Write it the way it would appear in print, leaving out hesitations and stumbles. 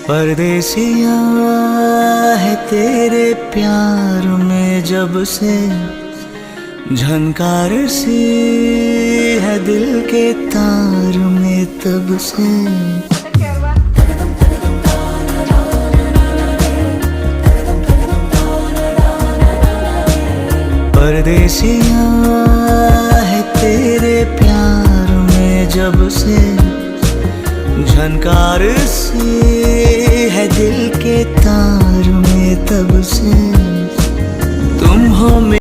परदेसिया है तेरे प्यार में जब से झनकार सी है दिल के तार में तब से। परदेसिया